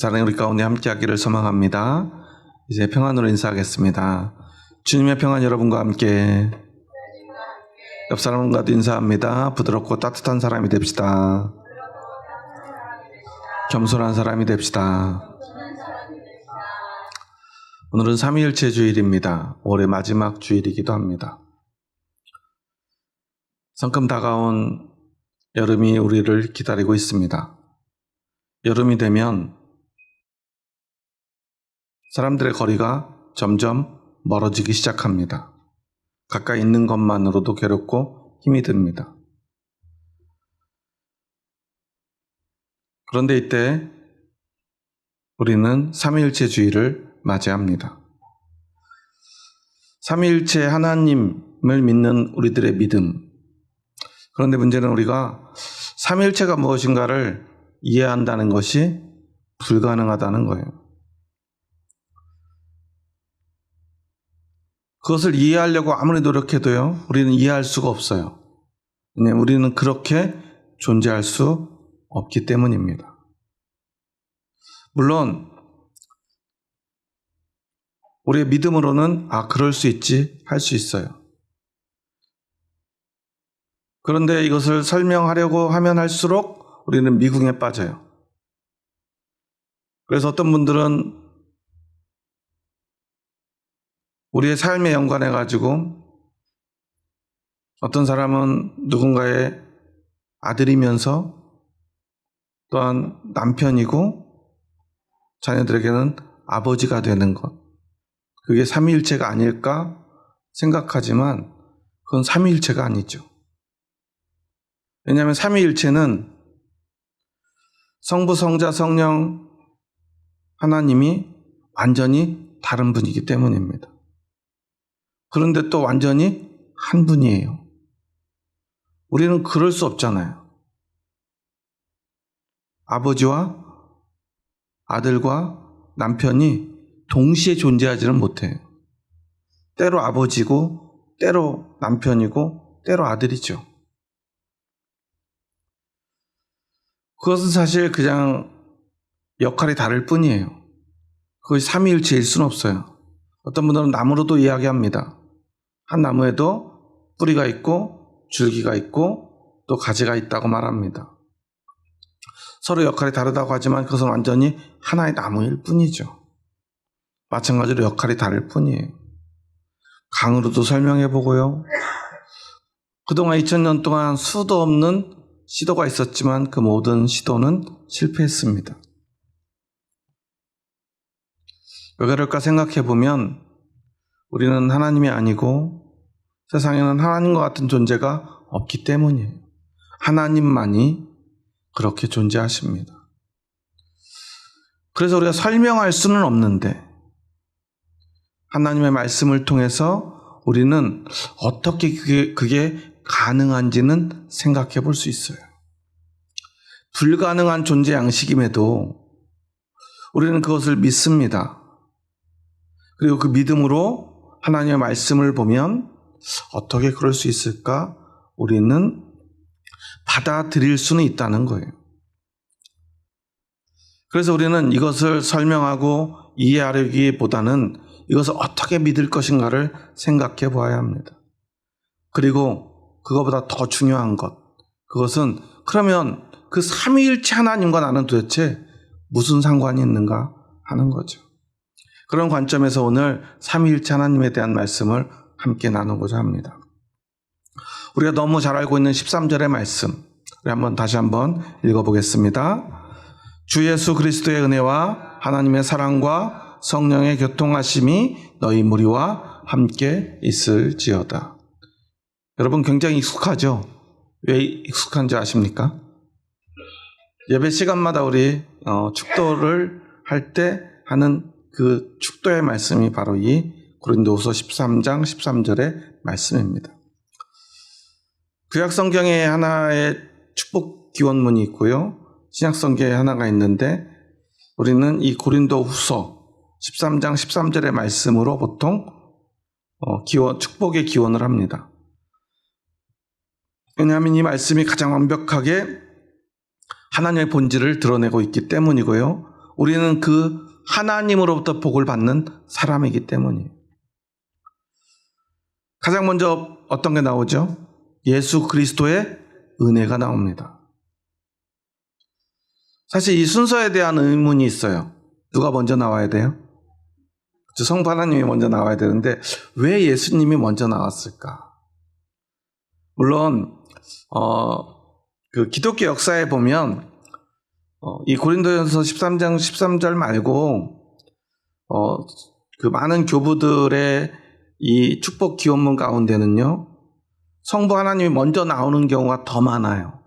사랑이 우리 가운데 함께하기를 소망합니다. 이제 평안으로 인사하겠습니다. 주님의 평안 여러분과 함께. 옆 사람과도 인사합니다. 부드럽고 따뜻한 사람이 됩시다. 겸손한 사람이 됩시다. 오늘은 삼위일체 주일입니다. 올해 마지막 주일이기도 합니다. 성큼 다가온 여름이 우리를 기다리고 있습니다. 여름이 되면 사람들의 거리가 점점 멀어지기 시작합니다. 가까이 있는 것만으로도 괴롭고 힘이 듭니다. 그런데 이때 우리는 삼위일체 주일을 맞이합니다. 삼위일체 하나님을 믿는 우리들의 믿음. 그런데 문제는 우리가 삼위일체가 무엇인가를 이해한다는 것이 불가능하다는 거예요. 그것을 이해하려고 아무리 노력해도요, 우리는 이해할 수가 없어요. 왜냐하면 우리는 그렇게 존재할 수 없기 때문입니다. 물론 우리의 믿음으로는 그럴 수 있지 할 수 있어요. 그런데 이것을 설명하려고 하면 할수록 우리는 미궁에 빠져요. 그래서 어떤 분들은 우리의 삶에 연관해가지고 어떤 사람은 누군가의 아들이면서 또한 남편이고 자녀들에게는 아버지가 되는 것. 그게 삼위일체가 아닐까 생각하지만 그건 삼위일체가 아니죠. 왜냐하면 삼위일체는 성부, 성자, 성령 하나님이 완전히 다른 분이기 때문입니다. 그런데 또 완전히 한 분이에요. 우리는 그럴 수 없잖아요. 아버지와 아들과 남편이 동시에 존재하지는 못해요. 때로 아버지고 때로 남편이고 때로 아들이죠. 그것은 사실 그냥 역할이 다를 뿐이에요. 그것이 삼위일체일 수는 없어요. 어떤 분들은 나무로도 이야기합니다. 한 나무에도 뿌리가 있고 줄기가 있고 또 가지가 있다고 말합니다. 서로 역할이 다르다고 하지만 그것은 완전히 하나의 나무일 뿐이죠. 마찬가지로 역할이 다를 뿐이에요. 강으로도 설명해 보고요. 그동안 2000년 동안 수도 없는 시도가 있었지만 그 모든 시도는 실패했습니다. 왜 그럴까 생각해 보면 우리는 하나님이 아니고 세상에는 하나님과 같은 존재가 없기 때문이에요. 하나님만이 그렇게 존재하십니다. 그래서 우리가 설명할 수는 없는데 하나님의 말씀을 통해서 우리는 어떻게 그게 가능한지는 생각해 볼 수 있어요. 불가능한 존재 양식임에도 우리는 그것을 믿습니다. 그리고 그 믿음으로 하나님의 말씀을 보면 어떻게 그럴 수 있을까? 우리는 받아들일 수는 있다는 거예요. 그래서 우리는 이것을 설명하고 이해하려기보다는 이것을 어떻게 믿을 것인가를 생각해 보아야 합니다. 그리고 그것보다 더 중요한 것, 그것은 그러면 그 삼위일체 하나님과 나는 도대체 무슨 상관이 있는가 하는 거죠. 그런 관점에서 오늘 삼위일체 하나님에 대한 말씀을 함께 나누고자 합니다. 우리가 너무 잘 알고 있는 13절의 말씀, 우리 다시 한번 읽어보겠습니다. 주 예수 그리스도의 은혜와 하나님의 사랑과 성령의 교통하심이 너희 무리와 함께 있을지어다. 여러분 굉장히 익숙하죠? 왜 익숙한지 아십니까? 예배 시간마다 우리 축도를 할 때 하는 그 축도의 말씀이 바로 이 고린도후서 13장 13절의 말씀입니다. 구약 성경에 하나의 축복 기원문이 있고요. 신약 성경에 하나가 있는데 우리는 이 고린도후서 13장 13절의 말씀으로 보통 축복의 기원을 합니다. 왜냐하면 이 말씀이 가장 완벽하게 하나님의 본질을 드러내고 있기 때문이고요. 우리는 그 하나님으로부터 복을 받는 사람이기 때문이에요. 가장 먼저 어떤 게 나오죠? 예수 그리스도의 은혜가 나옵니다. 사실 이 순서에 대한 의문이 있어요. 누가 먼저 나와야 돼요? 성부 하나님이 먼저 나와야 되는데 왜 예수님이 먼저 나왔을까? 물론 그 기독교 역사에 보면 이 고린도전서 13장 13절 말고 그 많은 교부들의 이 축복 기원문 가운데는요, 성부 하나님이 먼저 나오는 경우가 더 많아요.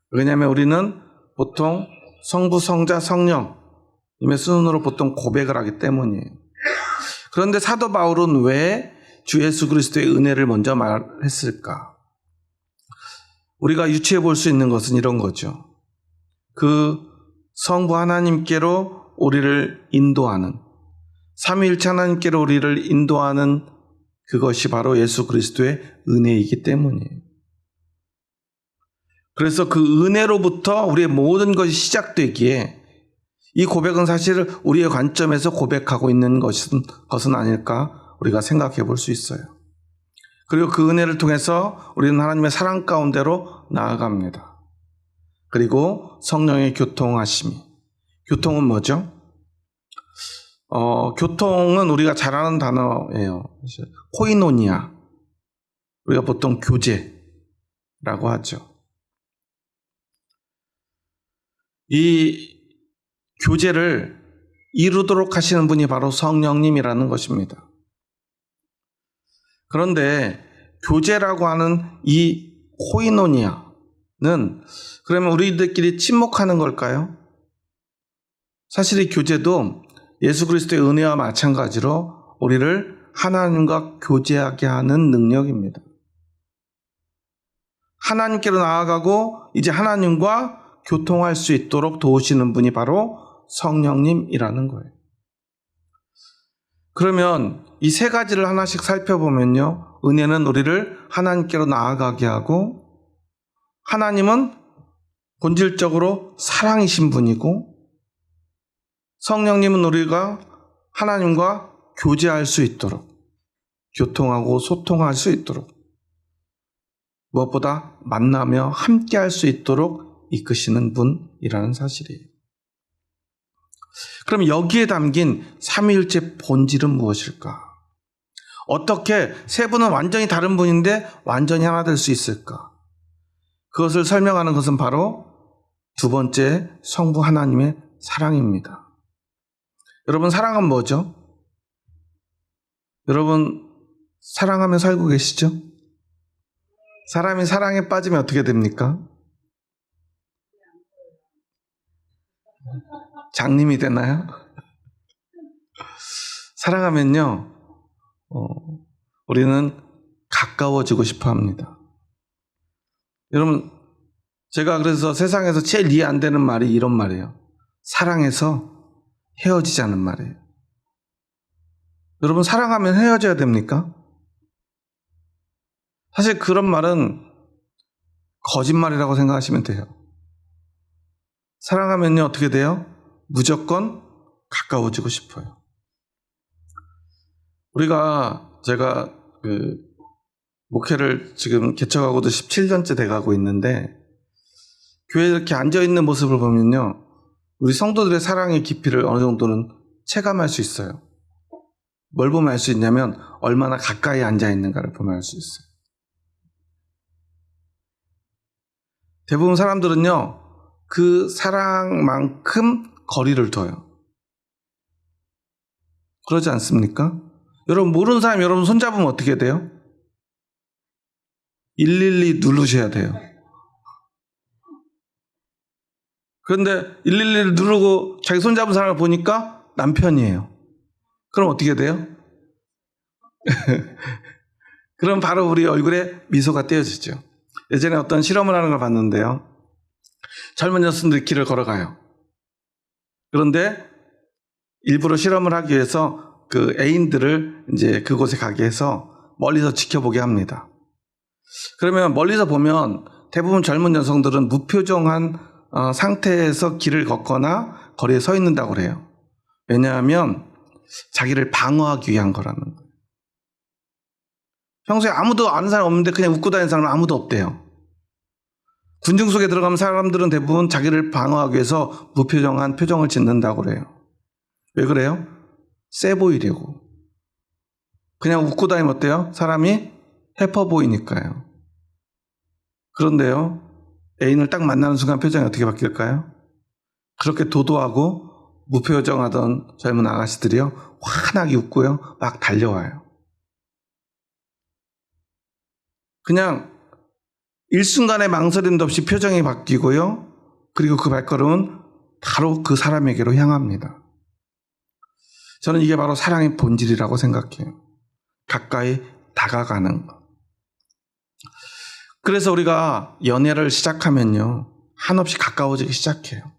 왜냐하면 우리는 보통 성부, 성자, 성령님의 순으로 보통 고백을 하기 때문이에요. 그런데 사도 바울은 왜 주 예수 그리스도의 은혜를 먼저 말했을까? 우리가 유추해 볼 수 있는 것은 이런 거죠. 그 성부 하나님께로 우리를 인도하는, 삼위일체 하나님께로 우리를 인도하는 그것이 바로 예수 그리스도의 은혜이기 때문이에요. 그래서 그 은혜로부터 우리의 모든 것이 시작되기에 이 고백은 사실 우리의 관점에서 고백하고 있는 것은 아닐까 우리가 생각해 볼 수 있어요. 그리고 그 은혜를 통해서 우리는 하나님의 사랑 가운데로 나아갑니다. 그리고 성령의 교통하심이. 교통은 뭐죠? 교통은 우리가 잘 아는 단어예요. 코이노니아. 우리가 보통 교제라고 하죠. 이 교제를 이루도록 하시는 분이 바로 성령님이라는 것입니다. 그런데 교제라고 하는 이 코이노니아는 그러면 우리들끼리 친목하는 걸까요? 사실 이 교제도 예수 그리스도의 은혜와 마찬가지로 우리를 하나님과 교제하게 하는 능력입니다. 하나님께로 나아가고 이제 하나님과 교통할 수 있도록 도우시는 분이 바로 성령님이라는 거예요. 그러면 이 세 가지를 하나씩 살펴보면요, 은혜는 우리를 하나님께로 나아가게 하고, 하나님은 본질적으로 사랑이신 분이고, 성령님은 우리가 하나님과 교제할 수 있도록, 교통하고 소통할 수 있도록, 무엇보다 만나며 함께 할 수 있도록 이끄시는 분이라는 사실이에요. 그럼 여기에 담긴 삼위일체 본질은 무엇일까? 어떻게 세 분은 완전히 다른 분인데 완전히 하나 될 수 있을까? 그것을 설명하는 것은 바로 두 번째 성부 하나님의 사랑입니다. 여러분, 사랑은 뭐죠? 여러분, 사랑하며 살고 계시죠? 사람이 사랑에 빠지면 어떻게 됩니까? 장님이 되나요? 사랑하면요, 우리는 가까워지고 싶어 합니다. 여러분, 제가 그래서 세상에서 제일 이해 안 되는 말이 이런 말이에요. 사랑해서 헤어지자는 말이에요. 여러분, 사랑하면 헤어져야 됩니까? 사실 그런 말은 거짓말이라고 생각하시면 돼요. 사랑하면요, 어떻게 돼요? 무조건 가까워지고 싶어요. 제가 목회를 지금 개척하고도 17년째 돼가고 있는데, 교회에 이렇게 앉아있는 모습을 보면요, 우리 성도들의 사랑의 깊이를 어느 정도는 체감할 수 있어요. 뭘 보면 알 수 있냐면, 얼마나 가까이 앉아있는가를 보면 알 수 있어요. 대부분 사람들은요, 그 사랑만큼 거리를 둬요. 그러지 않습니까? 여러분, 모르는 사람 여러분 손잡으면 어떻게 돼요? 112 누르셔야 돼요. 그런데 112를 누르고 자기 손잡은 사람을 보니까 남편이에요. 그럼 어떻게 돼요? 그럼 바로 우리 얼굴에 미소가 띄어지죠. 예전에 어떤 실험을 하는 걸 봤는데요. 젊은 여성들이 길을 걸어가요. 그런데 일부러 실험을 하기 위해서 그 애인들을 이제 그곳에 가게 해서 멀리서 지켜보게 합니다. 그러면 멀리서 보면 대부분 젊은 여성들은 무표정한 상태에서 길을 걷거나 거리에 서 있는다고 그래요. 왜냐하면 자기를 방어하기 위한 거라는 거예요. 평소에 아무도 아는 사람 없는데 그냥 웃고 다니는 사람은 아무도 없대요. 군중 속에 들어가면 사람들은 대부분 자기를 방어하기 위해서 무표정한 표정을 짓는다고 그래요. 왜 그래요? 세 보이려고. 그냥 웃고 다니면 어때요? 사람이 해퍼 보이니까요. 그런데요, 애인을 딱 만나는 순간 표정이 어떻게 바뀔까요? 그렇게 도도하고 무표정하던 젊은 아가씨들이요, 환하게 웃고요, 막 달려와요. 그냥 일순간의 망설임도 없이 표정이 바뀌고요, 그리고 그 발걸음은 바로 그 사람에게로 향합니다. 저는 이게 바로 사랑의 본질이라고 생각해요. 가까이 다가가는 것. 그래서 우리가 연애를 시작하면요, 한없이 가까워지기 시작해요.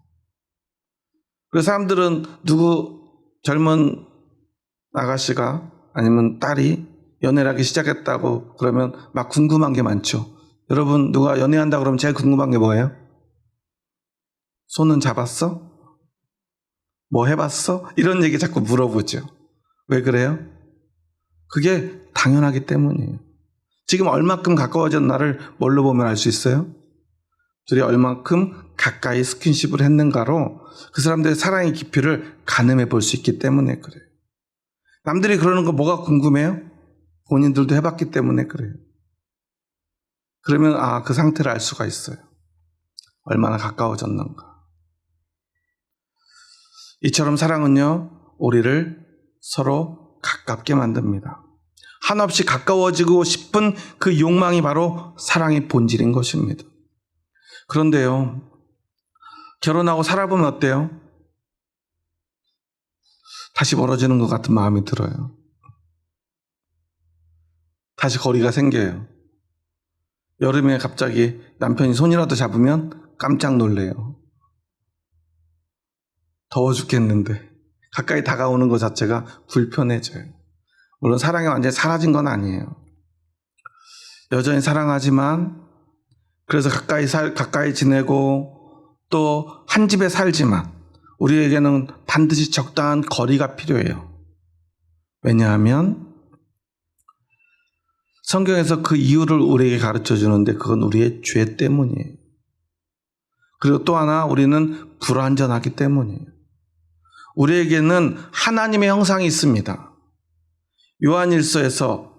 그래서 사람들은 누구 젊은 아가씨가 아니면 딸이 연애를 하기 시작했다고 그러면 막 궁금한 게 많죠. 여러분, 누가 연애한다 그러면 제일 궁금한 게 뭐예요? 손은 잡았어? 뭐 해봤어? 이런 얘기 자꾸 물어보죠. 왜 그래요? 그게 당연하기 때문이에요. 지금 얼마큼 가까워졌나를 뭘로 보면 알 수 있어요? 둘이 얼마큼 가까이 스킨십을 했는가로 그 사람들의 사랑의 깊이를 가늠해 볼 수 있기 때문에 그래요. 남들이 그러는 거 뭐가 궁금해요? 본인들도 해봤기 때문에 그래요. 그러면 그 상태를 알 수가 있어요. 얼마나 가까워졌는가. 이처럼 사랑은요, 우리를 서로 가깝게 만듭니다. 한없이 가까워지고 싶은 그 욕망이 바로 사랑의 본질인 것입니다. 그런데요, 결혼하고 살아보면 어때요? 다시 멀어지는 것 같은 마음이 들어요. 다시 거리가 생겨요. 여름에 갑자기 남편이 손이라도 잡으면 깜짝 놀래요. 더워 죽겠는데 가까이 다가오는 것 자체가 불편해져요. 물론 사랑이 완전히 사라진 건 아니에요. 여전히 사랑하지만, 그래서 가까이 지내고 또 한 집에 살지만 우리에게는 반드시 적당한 거리가 필요해요. 왜냐하면 성경에서 그 이유를 우리에게 가르쳐 주는데 그건 우리의 죄 때문이에요. 그리고 또 하나, 우리는 불완전하기 때문이에요. 우리에게는 하나님의 형상이 있습니다. 요한일서에서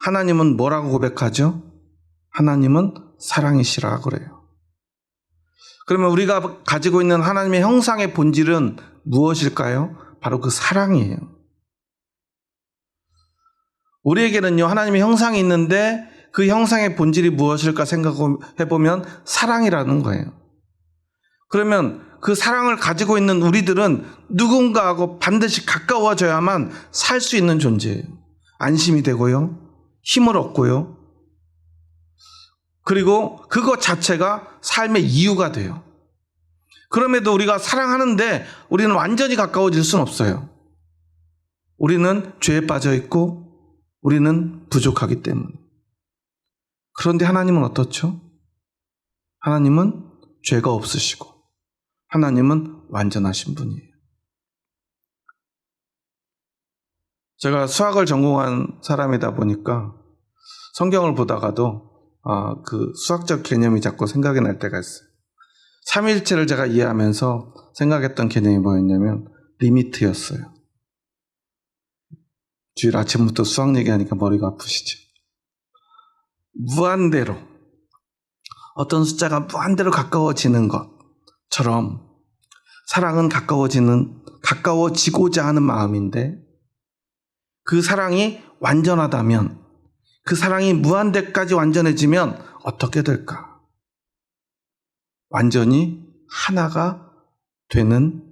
하나님은 뭐라고 고백하죠? 하나님은 사랑이시라 그래요. 그러면 우리가 가지고 있는 하나님의 형상의 본질은 무엇일까요? 바로 그 사랑이에요. 우리에게는요, 하나님의 형상이 있는데 그 형상의 본질이 무엇일까 생각해보면 사랑이라는 거예요. 그러면 그 사랑을 가지고 있는 우리들은 누군가하고 반드시 가까워져야만 살 수 있는 존재예요. 안심이 되고요, 힘을 얻고요, 그리고 그것 자체가 삶의 이유가 돼요. 그럼에도 우리가 사랑하는데 우리는 완전히 가까워질 수는 없어요. 우리는 죄에 빠져 있고 우리는 부족하기 때문에. 그런데 하나님은 어떻죠? 하나님은 죄가 없으시고 하나님은 완전하신 분이에요. 제가 수학을 전공한 사람이다 보니까 성경을 보다가도 그 수학적 개념이 자꾸 생각이 날 때가 있어요. 삼위일체를 제가 이해하면서 생각했던 개념이 뭐였냐면 리미트였어요. 주일 아침부터 수학 얘기하니까 머리가 아프시죠? 무한대로, 어떤 숫자가 무한대로 가까워지는 것처럼 사랑은 가까워지고자 하는 마음인데, 그 사랑이 완전하다면, 그 사랑이 무한대까지 완전해지면 어떻게 될까? 완전히 하나가 되는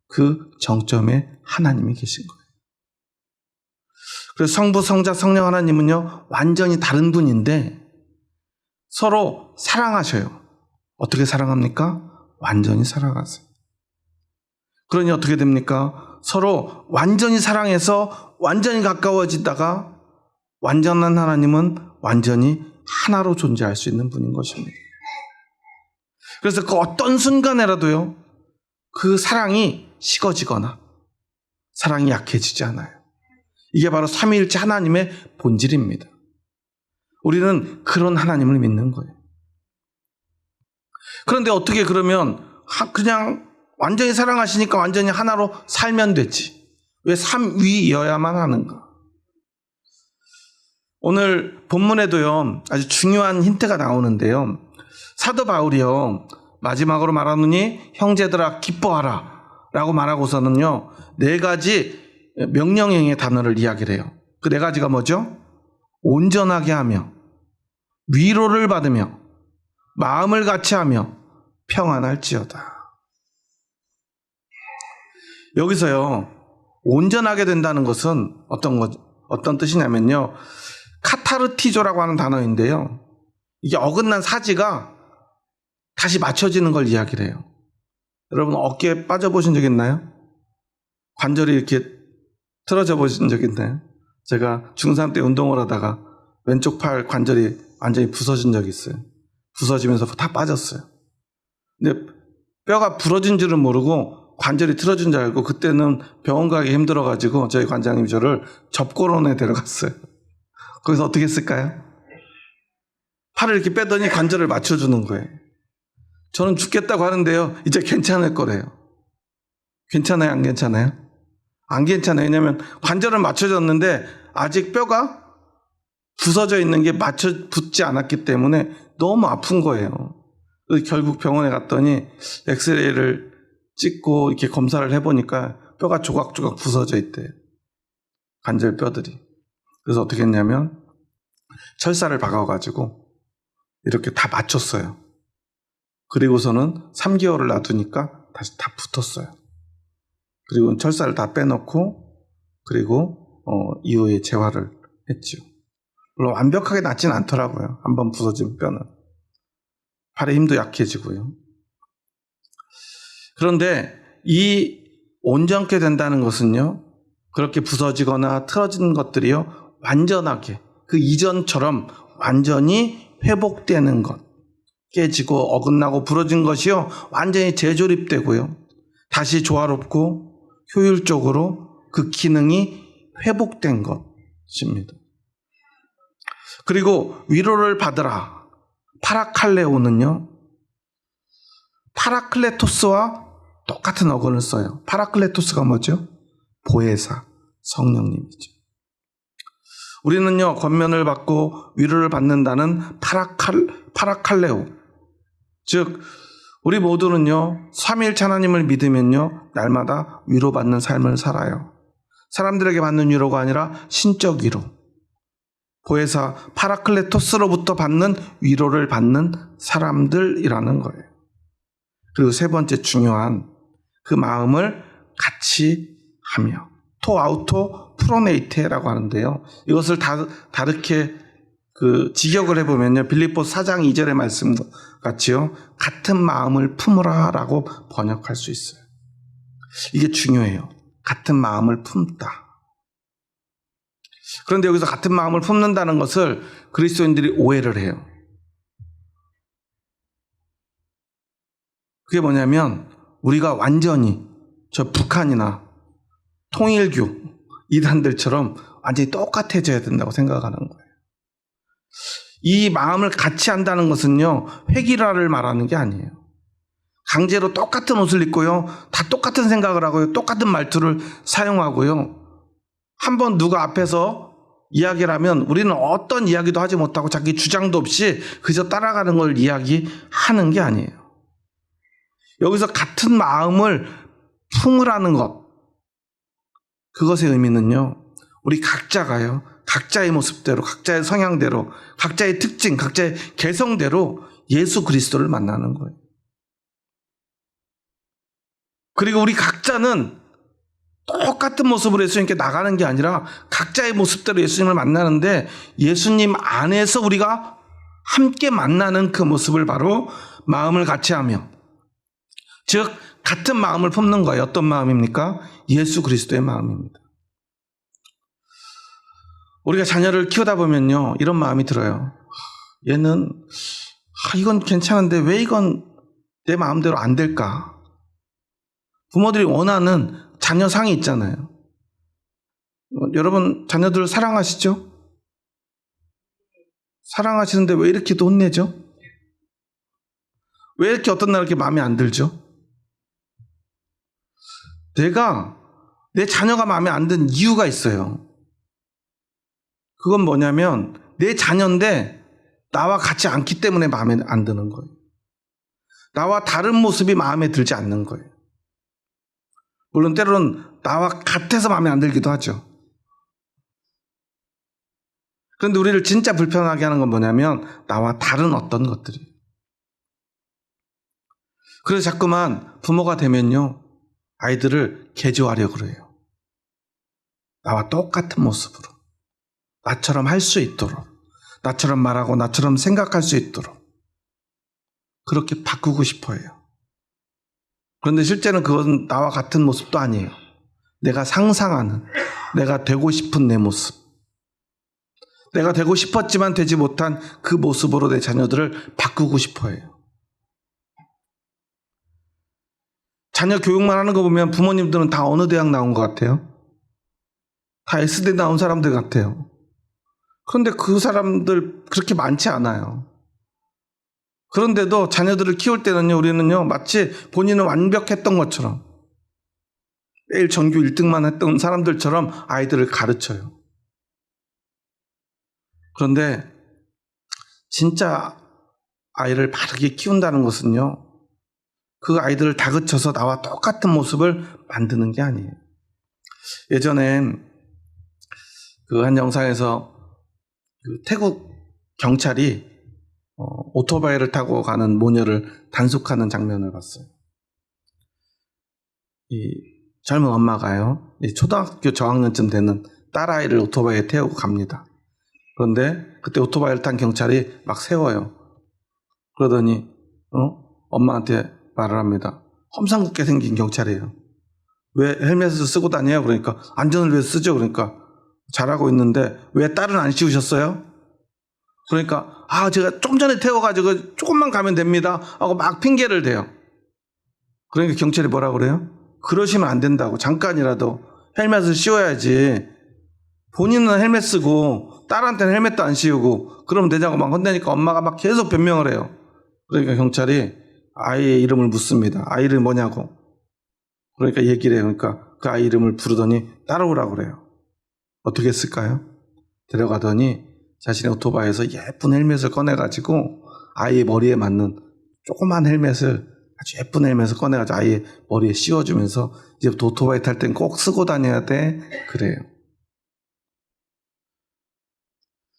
그 정점에 하나님이 계신 거예요. 그래서 성부, 성자, 성령 하나님은요, 완전히 다른 분인데 서로 사랑하셔요. 어떻게 사랑합니까? 완전히 사랑하세요. 그러니 어떻게 됩니까? 서로 완전히 사랑해서 완전히 가까워지다가 완전한 하나님은 완전히 하나로 존재할 수 있는 분인 것입니다. 그래서 그 어떤 순간에라도요, 그 사랑이 식어지거나 사랑이 약해지지 않아요. 이게 바로 삼위일체 하나님의 본질입니다. 우리는 그런 하나님을 믿는 거예요. 그런데 어떻게 그러면 그냥 완전히 사랑하시니까 완전히 하나로 살면 되지. 왜 삼위여야만 하는가? 오늘 본문에도요, 아주 중요한 힌트가 나오는데요. 사도 바울이요, 마지막으로 말하노니 형제들아 기뻐하라 라고 말하고서는요, 4가지 명령형의 단어를 이야기를 해요. 그 4가지가 뭐죠? 온전하게 하며, 위로를 받으며, 마음을 같이하며, 평안할지어다. 여기서요, 온전하게 된다는 것은 어떤 뜻이냐면요, 카타르티조라고 하는 단어인데요, 이게 어긋난 사지가 다시 맞춰지는 걸 이야기를 해요. 여러분 어깨에 빠져보신 적 있나요? 관절이 이렇게 틀어져 보신 적 있나요? 제가 중3 때 운동을 하다가 왼쪽 팔 관절이 완전히 부서진 적이 있어요. 부서지면서 다 빠졌어요. 근데 뼈가 부러진 줄은 모르고 관절이 틀어진 줄 알고, 그때는 병원 가기 힘들어가지고 저희 관장님이 저를 접고론에 데려갔어요. 거기서 어떻게 했을까요? 팔을 이렇게 빼더니 관절을 맞춰주는 거예요. 저는 죽겠다고 하는데요, 이제 괜찮을 거래요. 괜찮아요? 안 괜찮아요? 안 괜찮아요. 왜냐하면 관절을 맞춰줬는데 아직 뼈가 부서져 있는 게 맞춰 붙지 않았기 때문에 너무 아픈 거예요. 그래서 결국 병원에 갔더니 엑스레이를 찍고 이렇게 검사를 해보니까 뼈가 조각조각 부서져 있대요. 관절 뼈들이. 그래서 어떻게 했냐면 철사를 박아가지고 이렇게 다 맞췄어요. 그리고서는 3개월을 놔두니까 다시 다 붙었어요. 그리고 철사를 다 빼놓고, 그리고 이후에 재활을 했죠. 물론 완벽하게 낫지는 않더라고요. 한번 부서진 뼈는. 팔의 힘도 약해지고요. 그런데 이 온전케 된다는 것은요, 그렇게 부서지거나 틀어진 것들이요, 완전하게 그 이전처럼 완전히 회복되는 것, 깨지고 어긋나고 부러진 것이요, 완전히 재조립되고요, 다시 조화롭고 효율적으로 그 기능이 회복된 것입니다. 그리고 위로를 받으라. 파라칼레오는요, 파라클레토스와 똑같은 어근을 써요. 파라클레토스가 뭐죠? 보혜사, 성령님이죠. 우리는요, 권면을 받고 위로를 받는다는 파라칼레오, 즉 우리 모두는요, 삼위일체 하나님을 믿으면요, 날마다 위로받는 삶을 살아요. 사람들에게 받는 위로가 아니라 신적 위로, 보혜사 파라클레토스로부터 받는 위로를 받는 사람들이라는 거예요. 그리고 3번째 중요한 그 마음을 같이 하며, 토아우토 프로네이테라고 하는데요, 이것을 다르게 직역을 해보면요, 빌립보서 4장 2절의 말씀 같이요, 같은 마음을 품으라 라고 번역할 수 있어요. 이게 중요해요. 같은 마음을 품다. 그런데 여기서 같은 마음을 품는다는 것을 그리스도인들이 오해를 해요. 그게 뭐냐면, 우리가 완전히 저 북한이나 통일교 이단들처럼 완전히 똑같아져야 된다고 생각하는 거예요. 이 마음을 같이 한다는 것은요, 획일화를 말하는 게 아니에요. 강제로 똑같은 옷을 입고요, 다 똑같은 생각을 하고요, 똑같은 말투를 사용하고요, 한번 누가 앞에서 이야기를 하면 우리는 어떤 이야기도 하지 못하고 자기 주장도 없이 그저 따라가는 걸 이야기하는 게 아니에요. 여기서 같은 마음을 품으라는 것, 그것의 의미는요, 우리 각자가요, 각자의 모습대로, 각자의 성향대로, 각자의 특징, 각자의 개성대로 예수 그리스도를 만나는 거예요. 그리고 우리 각자는 똑같은 모습으로 예수님께 나가는 게 아니라 각자의 모습대로 예수님을 만나는데, 예수님 안에서 우리가 함께 만나는 그 모습을 바로 마음을 같이 하며, 즉 같은 마음을 품는 거예요. 어떤 마음입니까? 예수 그리스도의 마음입니다. 우리가 자녀를 키우다 보면요, 이런 마음이 들어요. 얘는 이건 괜찮은데 왜 이건 내 마음대로 안 될까? 부모들이 원하는 자녀상이 있잖아요. 여러분 자녀들 사랑하시죠? 사랑하시는데 왜 이렇게 또 혼내죠? 왜 이렇게 어떤 날 이렇게 마음에 안 들죠? 내 자녀가 마음에 안 든 이유가 있어요. 그건 뭐냐면 내 자녀인데 나와 같지 않기 때문에 마음에 안 드는 거예요. 나와 다른 모습이 마음에 들지 않는 거예요. 물론 때로는 나와 같아서 마음에 안 들기도 하죠. 그런데 우리를 진짜 불편하게 하는 건 뭐냐면 나와 다른 어떤 것들이. 그래서 자꾸만 부모가 되면요, 아이들을 개조하려고 그래요. 나와 똑같은 모습으로. 나처럼 할 수 있도록. 나처럼 말하고 나처럼 생각할 수 있도록. 그렇게 바꾸고 싶어 해요. 그런데 실제는 그건 나와 같은 모습도 아니에요. 내가 상상하는, 내가 되고 싶은 내 모습. 내가 되고 싶었지만 되지 못한 그 모습으로 내 자녀들을 바꾸고 싶어 해요. 자녀 교육만 하는 거 보면 부모님들은 다 어느 대학 나온 것 같아요? 다 S대 나온 사람들 같아요. 그런데 그 사람들 그렇게 많지 않아요. 그런데도 자녀들을 키울 때는요, 우리는요, 마치 본인은 완벽했던 것처럼 매일 전교 1등만 했던 사람들처럼 아이들을 가르쳐요. 그런데 진짜 아이를 바르게 키운다는 것은요, 그 아이들을 다그쳐서 나와 똑같은 모습을 만드는 게 아니에요. 예전에 그 한 영상에서 그 태국 경찰이 오토바이를 타고 가는 모녀를 단속하는 장면을 봤어요. 이 젊은 엄마가요, 이 초등학교 저학년쯤 되는 딸아이를 오토바이에 태우고 갑니다. 그런데 그때 오토바이를 탄 경찰이 막 세워요. 그러더니 엄마한테 말을 합니다. 험상궂게 생긴 경찰이에요. 왜 헬멧을 쓰고 다녀요? 그러니까 안전을 위해서 쓰죠. 그러니까 잘하고 있는데 왜 딸은 안 씌우셨어요? 그러니까 제가 좀 전에 태워가지고 조금만 가면 됩니다 하고 막 핑계를 대요. 그러니까 경찰이 뭐라 그래요? 그러시면 안 된다고. 잠깐이라도 헬멧을 씌워야지. 본인은 헬멧 쓰고 딸한테는 헬멧도 안 씌우고 그러면 되자고 막 혼내니까 엄마가 막 계속 변명을 해요. 그러니까 경찰이 아이의 이름을 묻습니다. 아이 이름이 뭐냐고. 그러니까 얘기를 해요. 그러니까 그 아이 이름을 부르더니 따라오라고 그래요. 어떻게 했을까요? 데려가더니 자신의 오토바이에서 예쁜 헬멧을 꺼내가지고 아이의 머리에 맞는 조그만 헬멧을, 아주 예쁜 헬멧을 꺼내가지고 아이의 머리에 씌워주면서 이제부터 오토바이 탈 땐 꼭 쓰고 다녀야 돼. 그래요.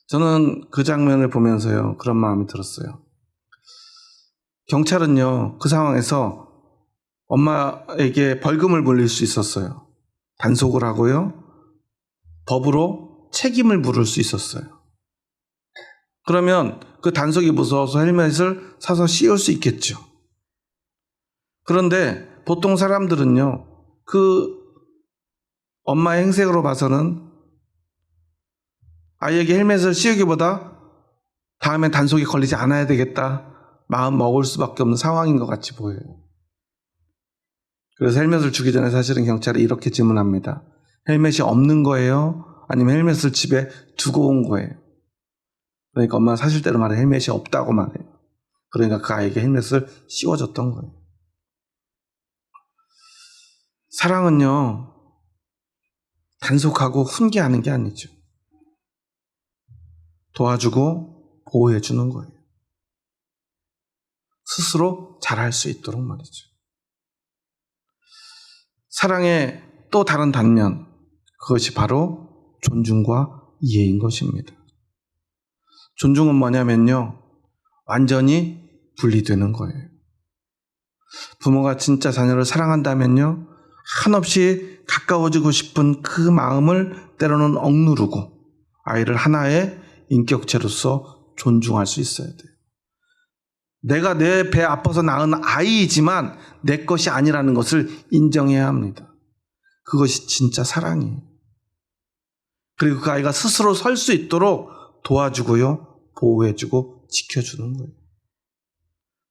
저는 그 장면을 보면서요, 그런 마음이 들었어요. 경찰은요, 그 상황에서 엄마에게 벌금을 물릴 수 있었어요. 단속을 하고요, 법으로 책임을 물을 수 있었어요. 그러면 그 단속이 무서워서 헬멧을 사서 씌울 수 있겠죠. 그런데 보통 사람들은요, 그 엄마의 행색으로 봐서는 아이에게 헬멧을 씌우기보다 다음엔 단속이 걸리지 않아야 되겠다 마음 먹을 수밖에 없는 상황인 것 같이 보여요. 그래서 헬멧을 주기 전에 사실은 경찰이 이렇게 질문합니다. 헬멧이 없는 거예요? 아니면 헬멧을 집에 두고 온 거예요? 그러니까 엄마는 사실대로 말해 헬멧이 없다고 말해요. 그러니까 그 아이에게 헬멧을 씌워줬던 거예요. 사랑은요, 단속하고 훈계하는 게 아니죠. 도와주고 보호해주는 거예요. 스스로 잘할 수 있도록 말이죠. 사랑의 또 다른 단면, 그것이 바로 존중과 이해인 것입니다. 존중은 뭐냐면요, 완전히 분리되는 거예요. 부모가 진짜 자녀를 사랑한다면요, 한없이 가까워지고 싶은 그 마음을 때로는 억누르고 아이를 하나의 인격체로서 존중할 수 있어야 돼요. 내가 내 배 아파서 낳은 아이이지만 내 것이 아니라는 것을 인정해야 합니다. 그것이 진짜 사랑이에요. 그리고 그 아이가 스스로 설 수 있도록 도와주고요, 보호해주고 지켜주는 거예요.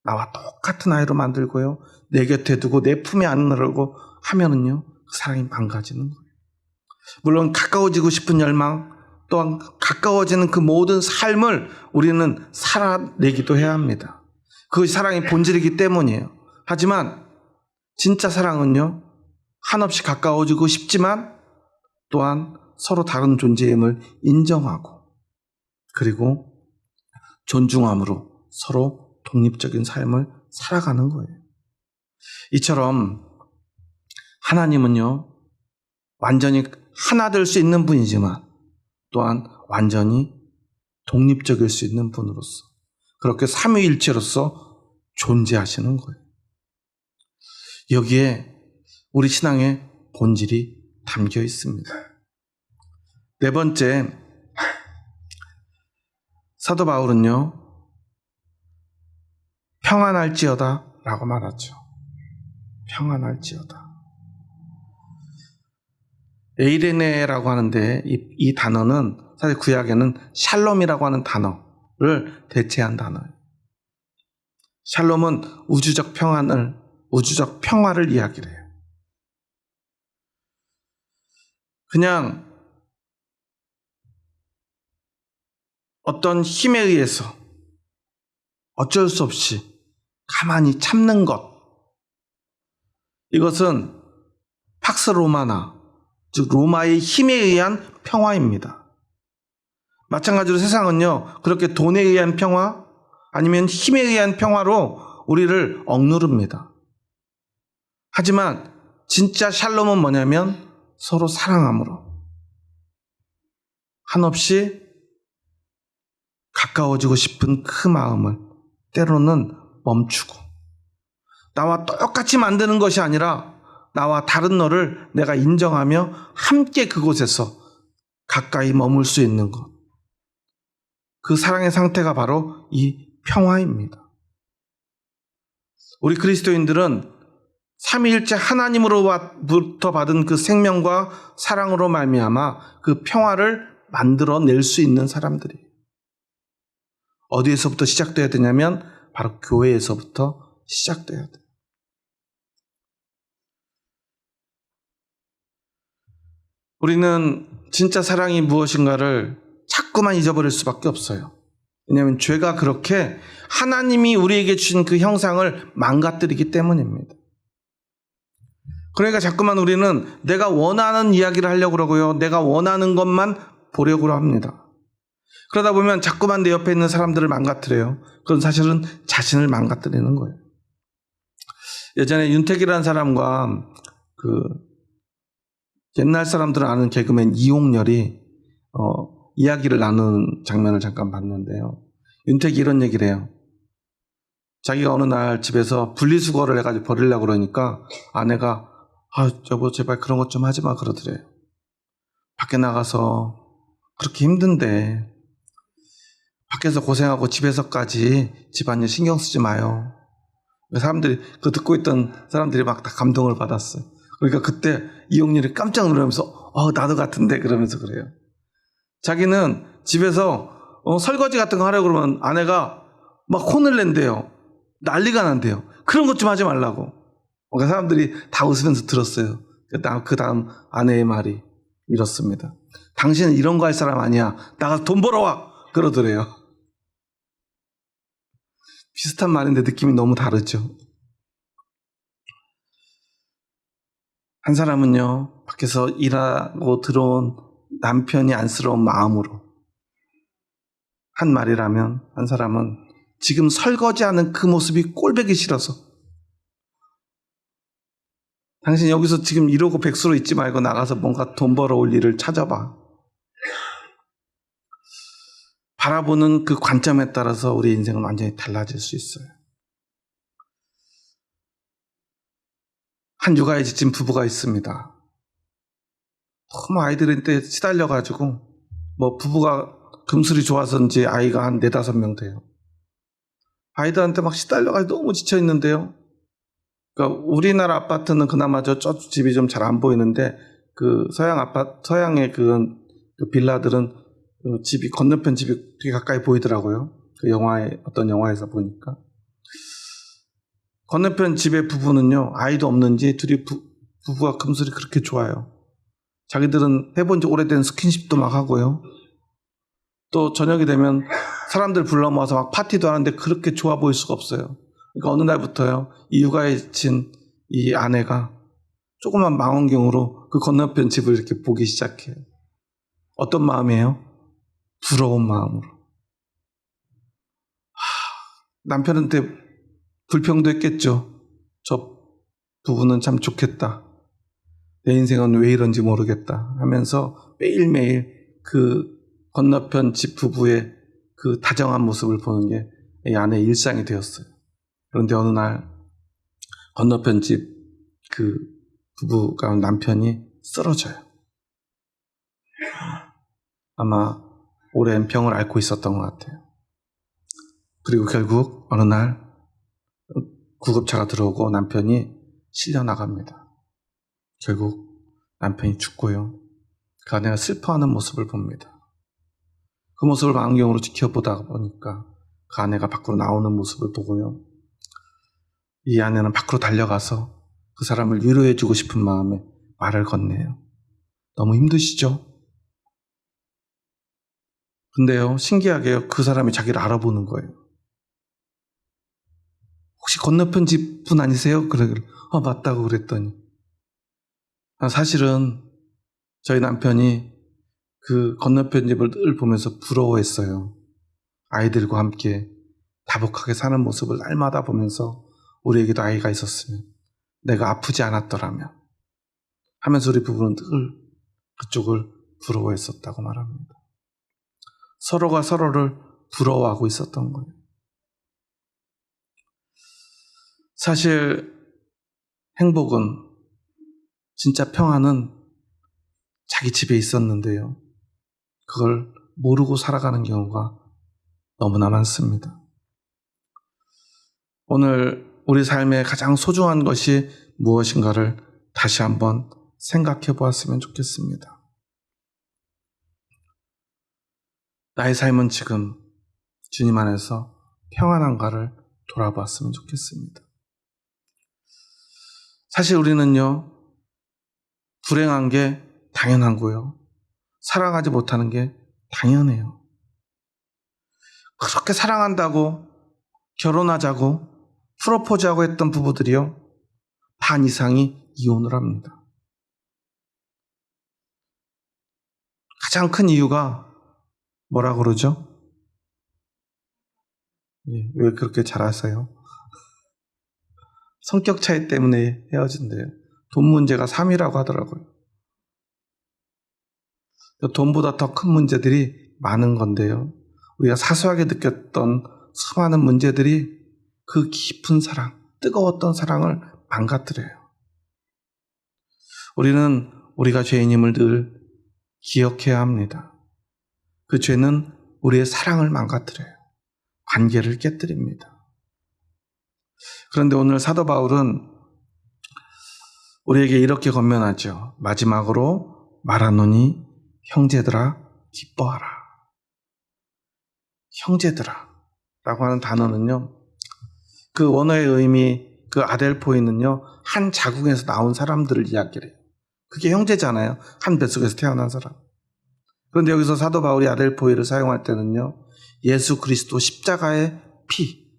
나와 똑같은 아이로 만들고요, 내 곁에 두고 내 품에 안으려고 하면은요, 그 사랑이 망가지는 거예요. 물론 가까워지고 싶은 열망, 또한 가까워지는 그 모든 삶을 우리는 살아내기도 해야 합니다. 그것이 사랑의 본질이기 때문이에요. 하지만 진짜 사랑은요, 한없이 가까워지고 싶지만 또한 서로 다른 존재임을 인정하고 그리고 존중함으로 서로 독립적인 삶을 살아가는 거예요. 이처럼 하나님은요, 완전히 하나 될 수 있는 분이지만 또한 완전히 독립적일 수 있는 분으로서 그렇게 삼위일체로서 존재하시는 거예요. 여기에 우리 신앙의 본질이 담겨 있습니다. 네 번째, 사도 바울은요, 평안할지어다 라고 말하죠. 평안할지어다. 에이레네라고 하는데 이 단어는 사실 구약에는 샬롬이라고 하는 단어를 대체한 단어예요. 샬롬은 우주적 평화를 이야기를 해요. 그냥 어떤 힘에 의해서 어쩔 수 없이 가만히 참는 것, 이것은 팍스 로마나, 즉 로마의 힘에 의한 평화입니다. 마찬가지로 세상은요, 그렇게 돈에 의한 평화 아니면 힘에 의한 평화로 우리를 억누릅니다. 하지만 진짜 샬롬은 뭐냐면 서로 사랑함으로 한없이 가까워지고 싶은 그 마음을 때로는 멈추고 나와 똑같이 만드는 것이 아니라 나와 다른 너를 내가 인정하며 함께 그곳에서 가까이 머물 수 있는 것. 그 사랑의 상태가 바로 이 평화입니다. 우리 그리스도인들은 삼위일체 하나님으로부터 받은 그 생명과 사랑으로 말미암아 그 평화를 만들어낼 수 있는 사람들이에요. 어디에서부터 시작돼야 되냐면 바로 교회에서부터 시작돼야 돼요. 우리는 진짜 사랑이 무엇인가를 자꾸만 잊어버릴 수밖에 없어요. 왜냐하면 죄가 그렇게 하나님이 우리에게 주신 그 형상을 망가뜨리기 때문입니다. 그러니까 자꾸만 우리는 내가 원하는 이야기를 하려고 그러고요. 내가 원하는 것만 보려고 합니다. 그러다 보면 자꾸만 내 옆에 있는 사람들을 망가뜨려요. 그건 사실은 자신을 망가뜨리는 거예요. 예전에 윤택이라는 사람과 옛날 사람들은 아는 개그맨 이홍렬이 이야기를 나누는 장면을 잠깐 봤는데요. 윤택이 이런 얘기를 해요. 자기가 어느 날 집에서 분리수거를 해가지고 버리려고 그러니까 아내가 여보 제발 그런 것 좀 하지 마 그러더래요. 밖에 나가서 그렇게 힘든데 밖에서 고생하고 집에서까지 집안일 신경 쓰지 마요. 사람들이 그 듣고 있던 사람들이 막 다 감동을 받았어요. 그러니까 그때 이용렬이 깜짝 놀라면서 나도 같은데 그러면서 그래요. 자기는 집에서 설거지 같은 거 하려고 그러면 아내가 막 혼을 낸대요. 난리가 난대요. 그런 것 좀 하지 말라고. 그러니까 사람들이 다 웃으면서 들었어요. 그 다음 아내의 말이 이렇습니다. 당신은 이런 거 할 사람 아니야. 나가서 돈 벌어와. 그러더래요. 비슷한 말인데 느낌이 너무 다르죠. 한 사람은요, 밖에서 일하고 들어온 남편이 안쓰러운 마음으로 한 말이라면, 한 사람은 지금 설거지하는 그 모습이 꼴보기 싫어서 당신 여기서 지금 이러고 백수로 있지 말고 나가서 뭔가 돈 벌어올 일을 찾아봐. 바라보는 그 관점에 따라서 우리 인생은 완전히 달라질 수 있어요. 한 육아에 지친 부부가 있습니다. 너무 아이들한테 시달려가지고 부부가 금술이 좋아서인지 아이가 한 4-5명 돼요. 아이들한테 막 시달려가지고 너무 지쳐있는데요. 그러니까 우리나라 아파트는 그나마 저 집이 좀 잘 안 보이는데 그 서양의 그 빌라들은 집이 건너편 집이 되게 가까이 보이더라고요. 어떤 영화에서 보니까. 건너편 집의 부부는요, 아이도 없는지 둘이 부부가 금슬이 그렇게 좋아요. 자기들은 해본 지 오래된 스킨십도 막 하고요. 또 저녁이 되면 사람들 불러 모아서 막 파티도 하는데 그렇게 좋아 보일 수가 없어요. 그러니까 어느 날부터요, 이 육아에 진 이 아내가 조그만 망원경으로 그 건너편 집을 이렇게 보기 시작해요. 어떤 마음이에요? 부러운 마음으로. 남편한테 불평도 했겠죠. 저 부부는 참 좋겠다. 내 인생은 왜 이런지 모르겠다 하면서 매일매일 그 건너편 집 부부의 그 다정한 모습을 보는 게 이 아내의 일상이 되었어요. 그런데 어느 날 건너편 집 그 부부가 남편이 쓰러져요. 아마 오랜 병을 앓고 있었던 것 같아요. 그리고 결국 어느 날 구급차가 들어오고 남편이 실려 나갑니다. 결국 남편이 죽고요. 그 아내가 슬퍼하는 모습을 봅니다. 그 모습을 망원경으로 지켜보다 보니까 그 아내가 밖으로 나오는 모습을 보고요. 이 아내는 밖으로 달려가서 그 사람을 위로해주고 싶은 마음에 말을 건네요. 너무 힘드시죠? 근데요, 신기하게요, 그 사람이 자기를 알아보는 거예요. 혹시 건너편 집 분 아니세요? 그러길래 맞다고 그랬더니 사실은 저희 남편이 그 건너편 집을 늘 보면서 부러워했어요. 아이들과 함께 다복하게 사는 모습을 날마다 보면서 우리에게도 아이가 있었으면, 내가 아프지 않았더라면 하면서 우리 부부는 늘 그쪽을 부러워했었다고 말합니다. 서로가 서로를 부러워하고 있었던 거예요. 사실 행복은, 진짜 평안은 자기 집에 있었는데요, 그걸 모르고 살아가는 경우가 너무나 많습니다. 오늘 우리 삶의 가장 소중한 것이 무엇인가를 다시 한번 생각해 보았으면 좋겠습니다. 나의 삶은 지금 주님 안에서 평안한가를 돌아보았으면 좋겠습니다. 사실 우리는요, 불행한 게 당연한 거요, 사랑하지 못하는 게 당연해요. 그렇게 사랑한다고 결혼하자고 프로포즈하고 했던 부부들이요, 반 이상이 이혼을 합니다. 가장 큰 이유가 뭐라고 그러죠? 왜 그렇게 잘 아세요? 성격 차이 때문에 헤어진대요. 돈 문제가 3위라고 하더라고요. 돈보다 더 큰 문제들이 많은 건데요, 우리가 사소하게 느꼈던 수많은 문제들이 그 깊은 사랑, 뜨거웠던 사랑을 망가뜨려요. 우리는 우리가 죄인임을 늘 기억해야 합니다. 그 죄는 우리의 사랑을 망가뜨려요. 관계를 깨뜨립니다. 그런데 오늘 사도 바울은 우리에게 이렇게 권면하죠. 마지막으로 말하노니 형제들아 기뻐하라. 형제들아 라고 하는 단어는요, 그 원어의 의미, 그 아델포이는요, 한 자궁에서 나온 사람들을 이야기해요. 그게 형제잖아요. 한 뱃속에서 태어난 사람. 그런데 여기서 사도 바울이 아델포이를 사용할 때는요, 예수 그리스도 십자가의 피,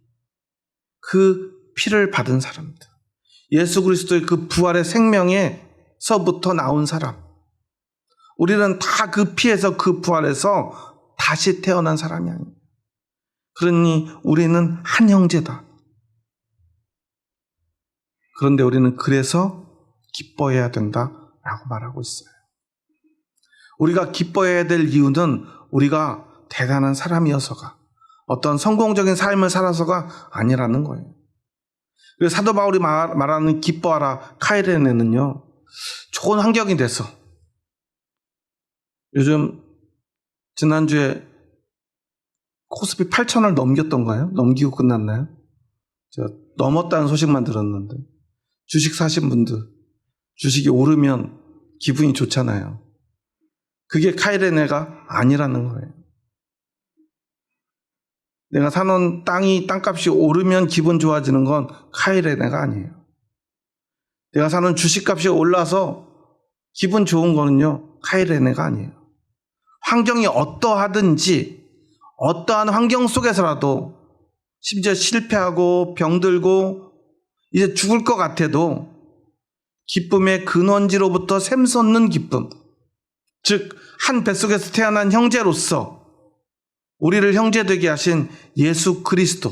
그 피를 받은 사람들, 예수 그리스도의 그 부활의 생명에서부터 나온 사람, 우리는 다 그 피에서, 그 부활에서 다시 태어난 사람이 아닙니다. 그러니 우리는 한 형제다. 그런데 우리는 그래서 기뻐해야 된다라고 말하고 있어요. 우리가 기뻐해야 될 이유는 우리가 대단한 사람이어서가, 어떤 성공적인 삶을 살아서가 아니라는 거예요. 그래서 사도 바울이 말하는 기뻐하라 카이레네는요, 좋은 환경이 돼서, 요즘 지난주에 코스피 8,000을 넘겼던가요? 넘기고 끝났나요? 제가 넘었다는 소식만 들었는데, 주식 사신 분들, 주식이 오르면 기분이 좋잖아요. 그게 카이레네가 아니라는 거예요. 내가 사놓은 땅값이 오르면 기분 좋아지는 건 카이레네가 아니에요. 내가 사는 주식값이 올라서 기분 좋은 거는요, 카이레네가 아니에요. 환경이 어떠하든지 어떠한 환경 속에서라도 심지어 실패하고 병들고 이제 죽을 것 같아도 기쁨의 근원지로부터 샘솟는 기쁨, 즉 한 뱃속에서 태어난 형제로서 우리를 형제되게 하신 예수 그리스도,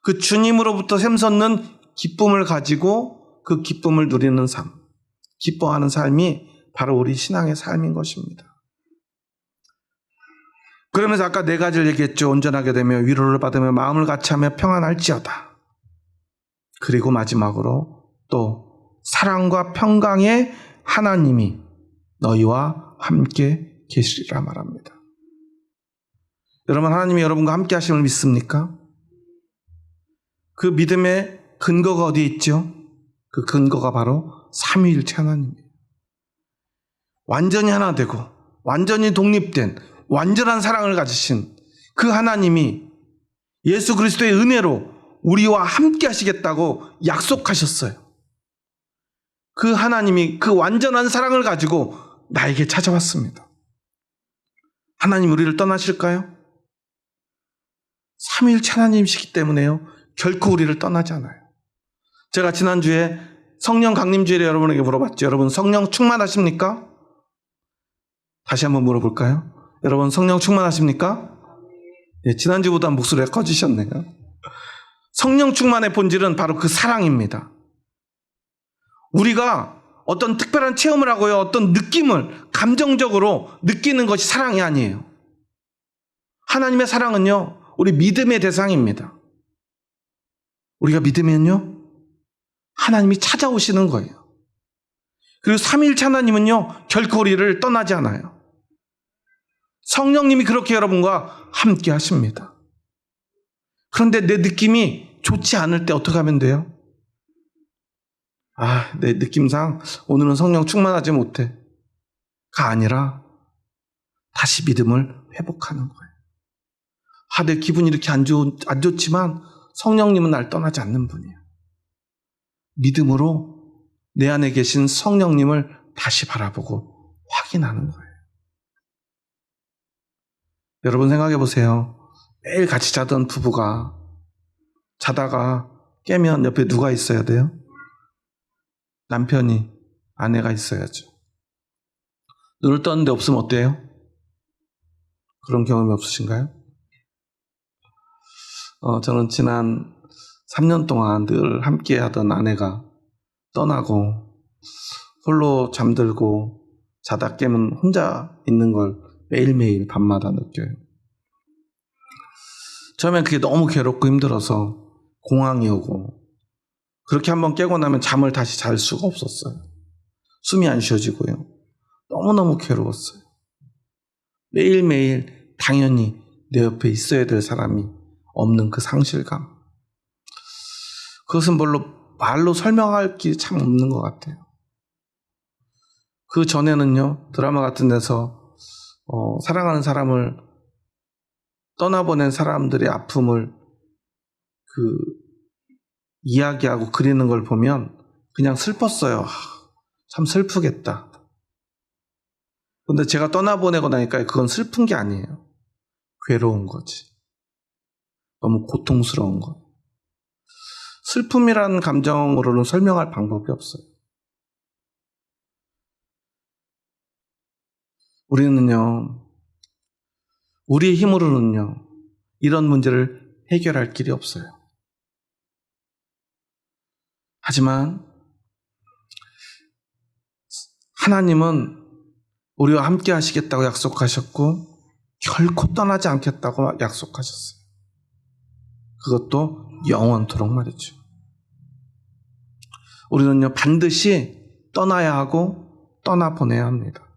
그 주님으로부터 샘솟는 기쁨을 가지고 그 기쁨을 누리는 삶, 기뻐하는 삶이 바로 우리 신앙의 삶인 것입니다. 그러면서 아까 네 가지를 얘기했죠. 온전하게 되며 위로를 받으며 마음을 같이하며 평안할지어다. 그리고 마지막으로 또 사랑과 평강의 하나님이 너희와 함께 계시리라 말합니다. 여러분, 하나님이 여러분과 함께 하심을 믿습니까? 그 믿음의 근거가 어디에 있죠? 그 근거가 바로 삼위일체 하나님이에요. 완전히 하나 되고 완전히 독립된 완전한 사랑을 가지신 그 하나님이 예수 그리스도의 은혜로 우리와 함께 하시겠다고 약속하셨어요. 그 하나님이 그 완전한 사랑을 가지고 나에게 찾아왔습니다. 하나님 우리를 떠나실까요? 삼위일체 하나님이시기 때문에요, 결코 우리를 떠나지 않아요. 제가 지난주에 성령 강림주일에 여러분에게 물어봤죠. 여러분 성령 충만하십니까? 다시 한번 물어볼까요? 여러분 성령 충만하십니까? 네, 지난주보다 목소리가 커지셨네요. 성령 충만의 본질은 바로 그 사랑입니다. 우리가 어떤 특별한 체험을 하고요, 어떤 느낌을 감정적으로 느끼는 것이 사랑이 아니에요. 하나님의 사랑은요, 우리 믿음의 대상입니다. 우리가 믿으면요, 하나님이 찾아오시는 거예요. 그리고 삼위일체 하나님은요, 결코 우리를 떠나지 않아요. 성령님이 그렇게 여러분과 함께 하십니다. 그런데 내 느낌이 좋지 않을 때 어떻게 하면 돼요? 내 느낌상 오늘은 성령 충만하지 못해. 가 아니라 다시 믿음을 회복하는 거예요. 내 기분이 이렇게 안 좋지만 성령님은 날 떠나지 않는 분이에요. 믿음으로 내 안에 계신 성령님을 다시 바라보고 확인하는 거예요. 여러분 생각해 보세요. 매일 같이 자던 부부가 자다가 깨면 옆에 누가 있어야 돼요? 남편이, 아내가 있어야죠. 눈을 떴는데 없으면 어때요? 그런 경험이 없으신가요? 저는 지난 3년 동안 늘 함께 하던 아내가 떠나고 홀로 잠들고 자다 깨면 혼자 있는 걸 매일매일 밤마다 느껴요. 처음엔 그게 너무 괴롭고 힘들어서 공황이 오고, 그렇게 한번 깨고 나면 잠을 다시 잘 수가 없었어요. 숨이 안 쉬어지고요. 너무너무 괴로웠어요. 매일매일 당연히 내 옆에 있어야 될 사람이 없는 그 상실감. 그것은 말로 설명할 길이 참 없는 것 같아요. 그 전에는요, 드라마 같은 데서 사랑하는 사람을 떠나보낸 사람들의 아픔을 이야기하고 그리는 걸 보면 그냥 슬펐어요. 참 슬프겠다. 근데 제가 떠나보내고 나니까 그건 슬픈 게 아니에요. 괴로운 거지. 너무 고통스러운 거. 슬픔이라는 감정으로는 설명할 방법이 없어요. 우리는요, 우리의 힘으로는요, 이런 문제를 해결할 길이 없어요. 하지만 하나님은 우리와 함께 하시겠다고 약속하셨고 결코 떠나지 않겠다고 약속하셨어요. 그것도 영원토록 말이죠. 우리는요, 반드시 떠나야 하고 떠나보내야 합니다.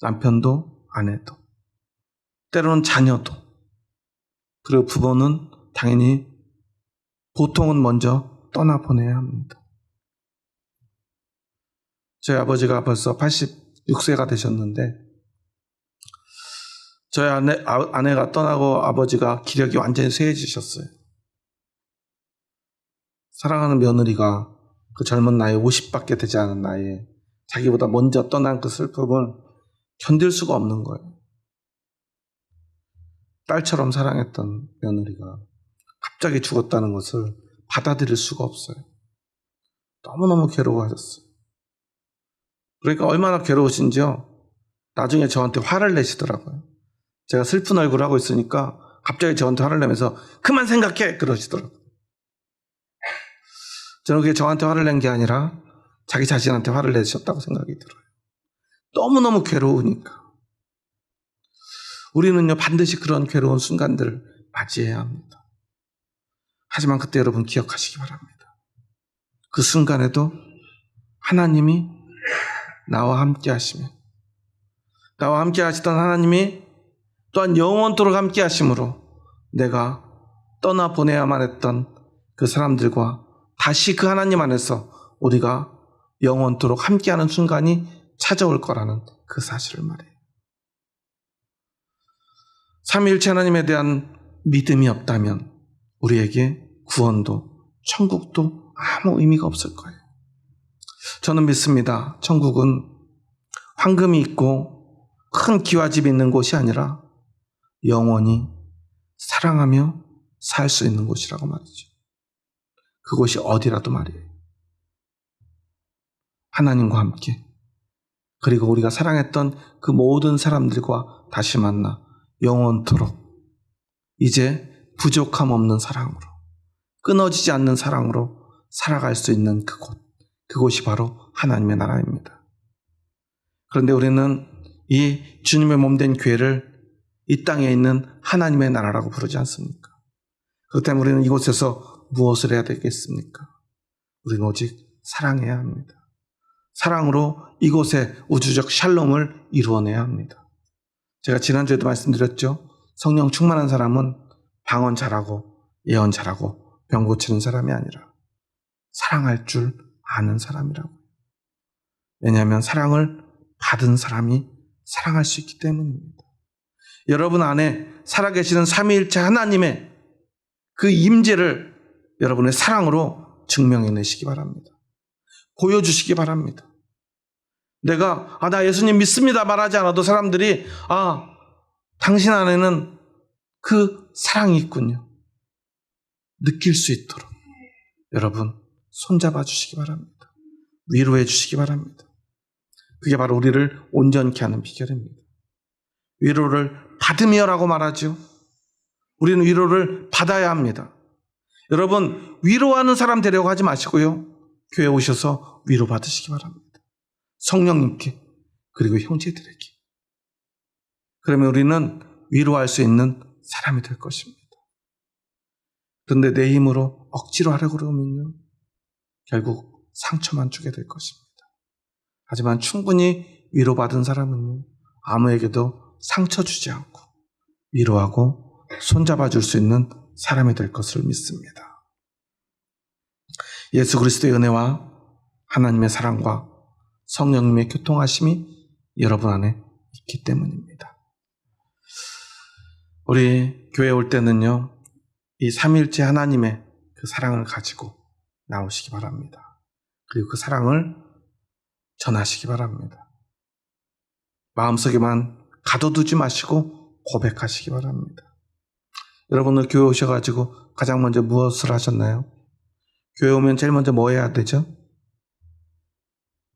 남편도 아내도, 때로는 자녀도, 그리고 부모는 당연히 보통은 먼저 떠나보내야 합니다. 저희 아버지가 벌써 86세가 되셨는데 저희 아내가 떠나고 아버지가 기력이 완전히 쇠해지셨어요. 사랑하는 며느리가 그 젊은 나이에 50밖에 되지 않은 나이에 자기보다 먼저 떠난 그 슬픔을 견딜 수가 없는 거예요. 딸처럼 사랑했던 며느리가 갑자기 죽었다는 것을 받아들일 수가 없어요. 너무너무 괴로워하셨어요. 그러니까 얼마나 괴로우신지요. 나중에 저한테 화를 내시더라고요. 제가 슬픈 얼굴을 하고 있으니까 갑자기 저한테 화를 내면서 그만 생각해! 그러시더라고요. 저는 그게 저한테 화를 낸 게 아니라 자기 자신한테 화를 내셨다고 생각이 들어요. 너무너무 괴로우니까. 우리는요, 반드시 그런 괴로운 순간들을 맞이해야 합니다. 하지만 그때 여러분 기억하시기 바랍니다. 그 순간에도 하나님이 나와 함께 하시며, 나와 함께 하시던 하나님이 또한 영원토록 함께 하심으로 내가 떠나보내야만 했던 그 사람들과 다시 그 하나님 안에서 우리가 영원토록 함께하는 순간이 찾아올 거라는 그 사실을 말해요. 삼위일체 하나님에 대한 믿음이 없다면 우리에게 구원도 천국도 아무 의미가 없을 거예요. 저는 믿습니다. 천국은 황금이 있고 큰 기와집이 있는 곳이 아니라 영원히 사랑하며 살 수 있는 곳이라고 말이죠. 그곳이 어디라도 말이에요. 하나님과 함께, 그리고 우리가 사랑했던 그 모든 사람들과 다시 만나 영원토록 이제 부족함 없는 사랑으로, 끊어지지 않는 사랑으로 살아갈 수 있는 그곳이 바로 하나님의 나라입니다. 그런데 우리는 이 주님의 몸된 교회를 이 땅에 있는 하나님의 나라라고 부르지 않습니까? 그렇다면 우리는 이곳에서 무엇을 해야 되겠습니까? 우리는 오직 사랑해야 합니다. 사랑으로 이곳에 우주적 샬롬을 이루어내야 합니다. 제가 지난주에도 말씀드렸죠. 성령 충만한 사람은 방언 잘하고 예언 잘하고 병 고치는 사람이 아니라 사랑할 줄 아는 사람이라고. 왜냐하면 사랑을 받은 사람이 사랑할 수 있기 때문입니다. 여러분 안에 살아계시는 삼위일체 하나님의 그 임재를 여러분의 사랑으로 증명해내시기 바랍니다. 보여주시기 바랍니다. 내가 나 예수님 믿습니다 말하지 않아도 사람들이 당신 안에는 그 사랑이 있군요, 느낄 수 있도록 여러분 손잡아 주시기 바랍니다. 위로해 주시기 바랍니다. 그게 바로 우리를 온전케 하는 비결입니다. 위로를 받으며라고 말하죠. 우리는 위로를 받아야 합니다. 여러분, 위로하는 사람 되려고 하지 마시고요, 교회 오셔서 위로 받으시기 바랍니다. 성령님께, 그리고 형제들에게. 그러면 우리는 위로할 수 있는 사람이 될 것입니다. 그런데 내 힘으로 억지로 하려고 그러면요, 결국 상처만 주게 될 것입니다. 하지만 충분히 위로받은 사람은요, 아무에게도 상처 주지 않고 위로하고 손잡아 줄 수 있는 사람이 될 것을 믿습니다. 예수 그리스도의 은혜와 하나님의 사랑과 성령님의 교통하심이 여러분 안에 있기 때문입니다. 우리 교회에 올 때는요, 이 삼위일체 하나님의 그 사랑을 가지고 나오시기 바랍니다. 그리고 그 사랑을 전하시기 바랍니다. 마음속에만 가둬두지 마시고 고백하시기 바랍니다. 여러분들 교회 오셔가지고 가장 먼저 무엇을 하셨나요? 교회 오면 제일 먼저 뭐 해야 되죠?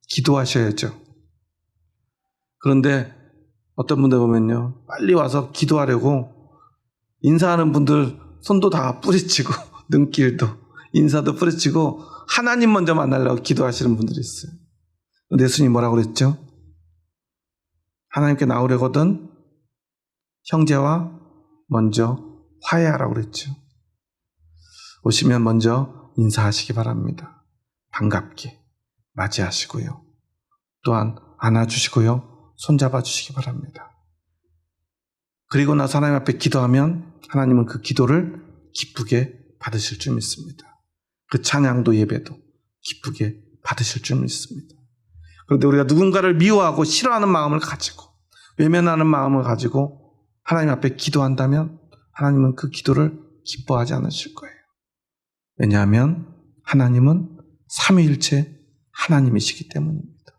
기도하셔야죠. 그런데 어떤 분들 보면요, 빨리 와서 기도하려고 인사하는 분들 손도 다 뿌리치고 눈길도 인사도 뿌리치고 하나님 먼저 만나려고 기도하시는 분들이 있어요. 근데 예수님이 뭐라고 그랬죠? 하나님께 나오려거든 형제와 먼저 화해하라고 그랬죠. 오시면 먼저 인사하시기 바랍니다. 반갑게 맞이하시고요, 또한 안아주시고요, 손잡아 주시기 바랍니다. 그리고 나서 하나님 앞에 기도하면 하나님은 그 기도를 기쁘게 받으실 줄 믿습니다. 그 찬양도 예배도 기쁘게 받으실 줄 믿습니다. 그런데 우리가 누군가를 미워하고 싫어하는 마음을 가지고, 외면하는 마음을 가지고 하나님 앞에 기도한다면 하나님은 그 기도를 기뻐하지 않으실 거예요. 왜냐하면 하나님은 삼위일체 하나님이시기 때문입니다.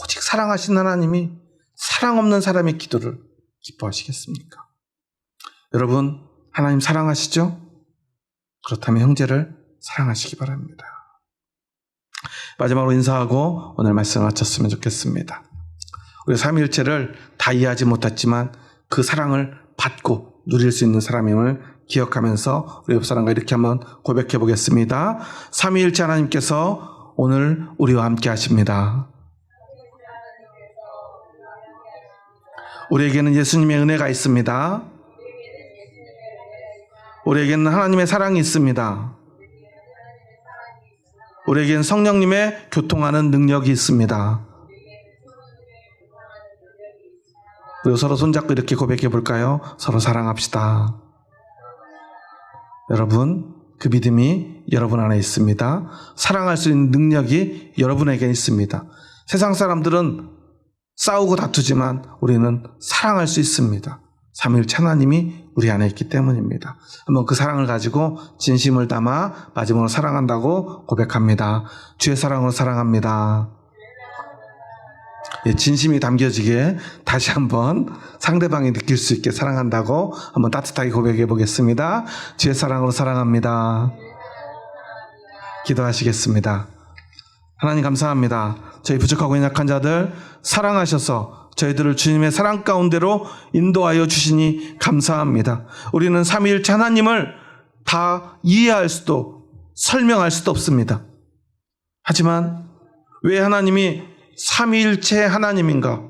오직 사랑하신 하나님이 사랑 없는 사람의 기도를 기뻐하시겠습니까? 여러분, 하나님 사랑하시죠? 그렇다면 형제를 사랑하시기 바랍니다. 마지막으로 인사하고 오늘 말씀을 마쳤으면 좋겠습니다. 우리 삼위일체를 다 이해하지 못했지만 그 사랑을 받고 누릴 수 있는 사람임을 기억하면서 우리 옆 사람과 이렇게 한번 고백해 보겠습니다. 삼위일체 하나님께서 오늘 우리와 함께 하십니다. 우리에게는 예수님의 은혜가 있습니다. 우리에게는 하나님의 사랑이 있습니다. 우리에게는 성령님의 교통하는 능력이 있습니다. 우리 서로 손잡고 이렇게 고백해 볼까요? 서로 사랑합시다. 여러분, 그 믿음이 여러분 안에 있습니다. 사랑할 수 있는 능력이 여러분에게 있습니다. 세상 사람들은 싸우고 다투지만 우리는 사랑할 수 있습니다. 삼위일체 하나님이 우리 안에 있기 때문입니다. 한번 그 사랑을 가지고 진심을 담아 마지막으로 사랑한다고 고백합니다. 주의 사랑으로 사랑합니다. 예, 진심이 담겨지게 다시 한번 상대방이 느낄 수 있게 사랑한다고 한번 따뜻하게 고백해 보겠습니다. 주의 사랑으로 사랑합니다. 기도하시겠습니다. 하나님 감사합니다. 저희 부족하고 연약한 자들 사랑하셔서 저희들을 주님의 사랑 가운데로 인도하여 주시니 감사합니다. 우리는 삼위일체 하나님을 다 이해할 수도 설명할 수도 없습니다. 하지만 왜 하나님이 삼위일체 하나님인가?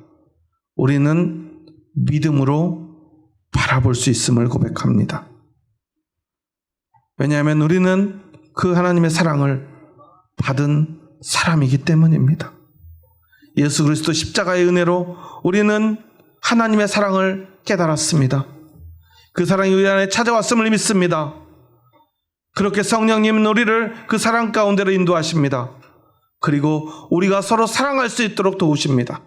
우리는 믿음으로 바라볼 수 있음을 고백합니다. 왜냐하면 우리는 그 하나님의 사랑을 받은 사람이기 때문입니다. 예수 그리스도 십자가의 은혜로 우리는 하나님의 사랑을 깨달았습니다. 그 사랑이 우리 안에 찾아왔음을 믿습니다. 그렇게 성령님은 우리를 그 사랑 가운데로 인도하십니다. 그리고 우리가 서로 사랑할 수 있도록 도우십니다.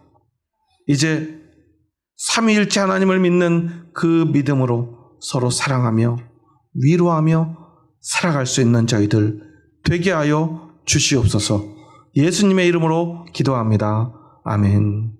이제 삼위일체 하나님을 믿는 그 믿음으로 서로 사랑하며 위로하며 살아갈 수 있는 저희들 되게 하여 주시옵소서. 예수님의 이름으로 기도합니다. 아멘.